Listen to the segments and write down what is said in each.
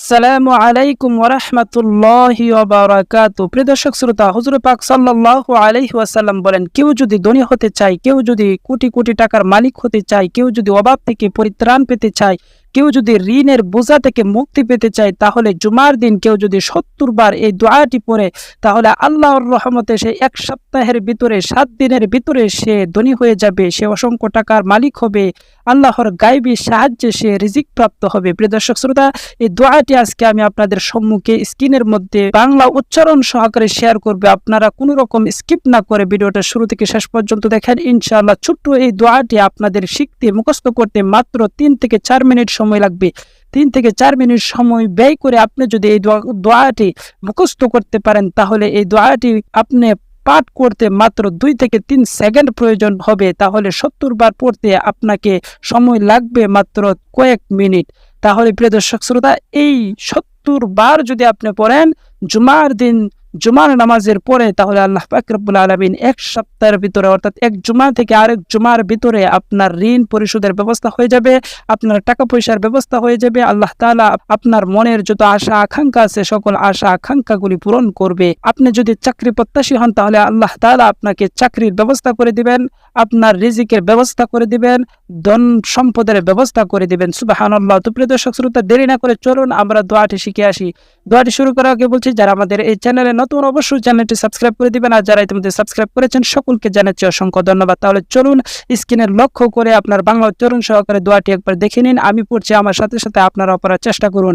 আসসালামু আলাইকুম ওয়া রাহমাতুল্লাহি ওয়া বারাকাতুহু। প্রিয় দর্শক শ্রোতা, হুজুর পাক সাল্লাল্লাহু আলাইহি ওয়াসাল্লাম বলেন, কেউ যদি ধনী হতে চায়, কেউ যদি কোটি কোটি টাকার মালিক হতে চায়, কেউ যদি অভাব থেকে পরিত্রাণ পেতে চায়, কেউ যদি ঋণের বোঝা থেকে মুক্তি পেতে চায়, তাহলে জুমার দিন কেউ যদি ৭০ বার এই দোয়াটি পড়ে, তাহলে আল্লাহর রহমতে সে এক সপ্তাহের ভিতরে ৭ দিনের ভিতরে সে ধনী হয়ে যাবে, সে অসংখ্য টাকার মালিক হবে, আল্লাহর গায়বী সাহায্যে সে রিজিক প্রাপ্ত হবে। প্রিয় দর্শক শ্রোতা, এই দোয়াটি আজকে আমি আপনাদের সম্মুখে স্ক্রিনের মধ্যে বাংলা উচ্চারণ সহকারে শেয়ার করবে। আপনারা কোনো রকম স্কিপ না করে ভিডিওটা শুরু থেকে শেষ পর্যন্ত দেখেন। ইনশাআল্লাহ ছোট্ট এই দোয়াটি আপনাদের শিখতে মুখস্থ করতে মাত্র ৩ থেকে ৪ মিনিট সময় লাগবে। ৩ থেকে ৪ মিনিট সময় ব্যয় করে আপনি যদি এই দোয়াটি মুখস্থ করতে পারেন, তাহলে এই দোয়াটি আপনি পাঠ করতে মাত্র ২ থেকে ৩ সেকেন্ড প্রয়োজন হবে। তাহলে ৭০ বার পড়তে আপনাকে সময় লাগবে মাত্র কয়েক মিনিট। তাহলে প্রিয় দর্শক শ্রোতা, এই ৭০ বার যদি আপনি পড়েন জুমার দিন, জুমার নামাজের পরে, তাহলে আল্লাহ পাক রব্বুল আলামিন এক সপ্তাহের ভিতরে, অর্থাৎ এক জুমা থেকে আরেক জুমার ভিতরে আপনার ঋণ পরিশোধের ব্যবস্থা হয়ে যাবে, আপনার টাকা পয়সার ব্যবস্থা হয়ে যাবে। আল্লাহ তাআলা আপনার মনের যত আশা আকাঙ্ক্ষা আছে সকল আশা আকাঙ্ক্ষাগুলি পূরণ করবে। আপনি যদি চাকরি প্রত্যাশী হন, তাহলে আল্লাহ তাআলা আপনাকে চাকরির ব্যবস্থা করে দিবেন, আপনার রিজিকের ব্যবস্থা করে দিবেন, ধন সম্পদের ব্যবস্থা করে দিবেন। সুবহানাল্লাহ। তো প্রিয় দর্শক শ্রোতা, দেরি না করে চলুন আমরা দোয়াটি শিখে আসি। দোয়াটি শুরু করার আগে বলছি, যারা আমাদের এই চ্যানেলে নতুন, অবশ্যই চ্যানেলটি সাবস্ক্রাইব করে দিবেন, আর যারা ইতিমধ্যে সাবস্ক্রাইব করেছেন সকলকে জানাচ্ছি অসংখ্য ধন্যবাদ। তাহলে চলুন স্ক্রিনের লক্ষ্য করে আপনার বাংলা উচ্চারণ সহকারে দোয়াটি একবার দেখে নিন। আমি পড়ছি, আমার সাথে সাথে আপনারা পড়ার চেষ্টা করুন।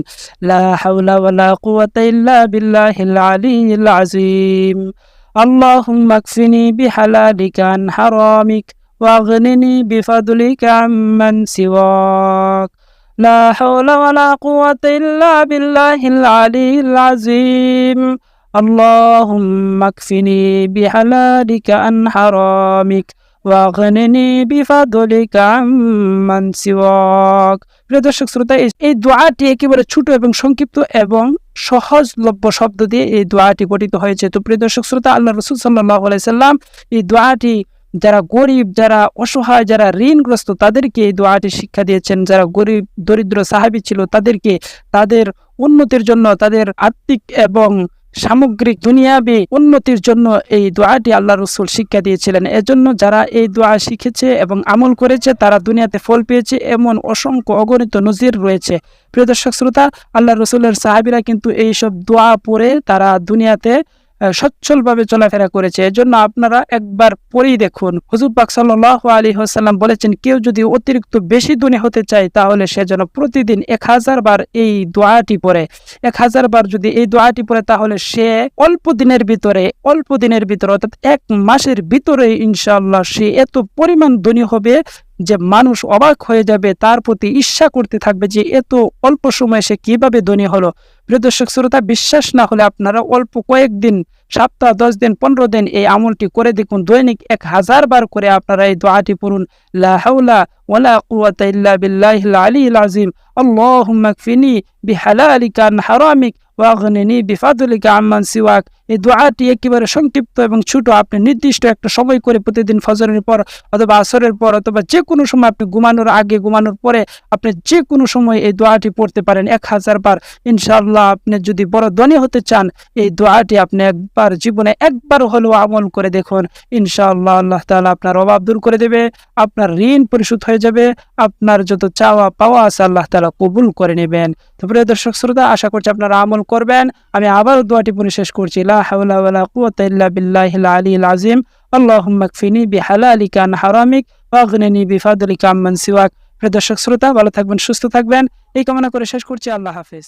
লা হাওলা ওয়ালা কুওয়াতা ইল্লা বিল্লাহিল আলিয়্যিল আযীম। আল্লাহুম্মা কফিনি বিহালালিকা আন হারামিক ওয়াগনিনি বিফাদলিকা আম্মান সিওয়াক। লা হাওলা ওয়ালা কুওয়াতা ইল্লা বিল্লাহিল আলিয়্যিল আযীম। আল্লাহুম্মা কফিনি বিহালালিকা আন হারামিক ওয়াগনিনি বিফাদলিকা আম্মান সিওয়াক। প্রিয় দর্শক শ্রোতা, এই দোয়াটি একেবারে ছোট এবং সংক্ষিপ্ত এবং সহজলভ্য শব্দ দিয়ে এই দোয়াটি গঠিত হয়েছে। তো প্রিয় দর্শক শ্রোতা, আল্লাহ রাসূল সাল্লাল্লাহু আলাইহি সাল্লাম এই দোয়াটি যারা গরিব, যারা অসহায়, যারা ঋণগ্রস্ত তাদেরকে এই দোয়াটি শিক্ষা দিয়েছেন। যারা গরিব দরিদ্র সাহাবী ছিল তাদেরকে তাদের উন্নতির জন্য, তাদের আত্মিক এবং সামগ্রিক দুনিয়াবী উন্নতির জন্য এই দোয়াটি আল্লাহ রাসূল শিক্ষা দিয়েছিলেন। এজন্য যারা এই দোয়া শিখেছে এবং আমল করেছে তারা দুনিয়াতে ফল পেয়েছে, এমন অসংখ্য অগণিত নজির রয়েছে। প্রিয় দর্শক শ্রোতা, আল্লাহ রাসূলের সাহাবীরা কিন্তু এইসব দোয়া পড়ে তারা দুনিয়াতে সচ্ছলভাবে চলাফেরা করেছে। এজন্য আপনারা একবার পড়েই দেখুন। হুজুর পাক সাল্লাল্লাহু আলাইহি ওয়াসাল্লাম বলেছেন, কেউ যদি অতিরিক্ত বেশি ধনী হতে চায়, তাহলে সে যেন প্রতিদিন ১০০০ বার এই দোয়াটি পড়ে। ১০০০ বার যদি এই দোয়াটি পড়ে, তাহলে সে অল্প দিনের ভিতরে অর্থাৎ ১ মাসের ভিতরে ইনশাআল্লাহ সে এত পরিমাণ ধনী হবে যে মানুষ অবাক হয়ে যাবে, তার প্রতি ঈর্ষা করতে থাকবে যে এত অল্প সময়ে সে কিভাবে ধনী হলো। প্রিয় দর্শক শ্রোতা, বিশ্বাস না হলে আপনারা অল্প কয়েকদিন, সপ্তাহ, 10 দিন, 15 দিন এই আমলটি করে দেখুন। দৈনিক ১০০০ বার করে আপনারা এই দোয়াটি পড়ুন। লা হাওলা ওয়ালা কুওয়াতা ইল্লা বিল্লাহিল আলিয়্যিল আযীম। আল্লাহুম্মা কফিনি বিহালালিকা আন হারামিক ওয়াগনিনি বিফাদলিকা আম্মান সিওয়াক। এই দোয়াটি একেবারে সংক্ষিপ্ত এবং ছোট। আপনি নির্দিষ্ট একটা সময় করে প্রতিদিন ফজরের পর অথবা আসরের পর অথবা যে কোনো সময়, আপনি ঘুমানোর আগে, ঘুমানোর পরে, আপনি যে কোনো সময় এই দোয়াটি পড়তে পারেন ১০০০ বার। ইনশাআল্লাহ আপনি যদি বড় ধনী হতে চান, এই দোয়াটি আপনি একবার জীবনে একবার হলেও আমল করে দেখুন। ইনশাআল্লাহ আল্লাহ তাআলা আপনার অভাব দূর করে দেবে, আপনার ঋণ পরিশোধ হয়ে যাবে, আপনার যত চাওয়া পাওয়া আছে আল্লাহ তাআলা কবুল করে নেবেন। তো প্রিয় দর্শক শ্রোতা, আশা করছি আপনারা আমল করবেন। আমি আবারও দোয়াটি পড়ে শেষ করছি। লা হাওলা ওয়ালা কুওয়াতা ইল্লা বিল্লাহিল আলিয়্যিল আযীম। আল্লাহুম্মা কফিনি বিহালালিকা আন হারামিক ওয়াগনিনি বিফাদলিকা আম্মান সিওয়াক। প্রিয় দর্শক শ্রোতা, ভালো থাকবেন, সুস্থ থাকবেন, এই কামনা করে শেষ করছি। আল্লাহ হাফেজ।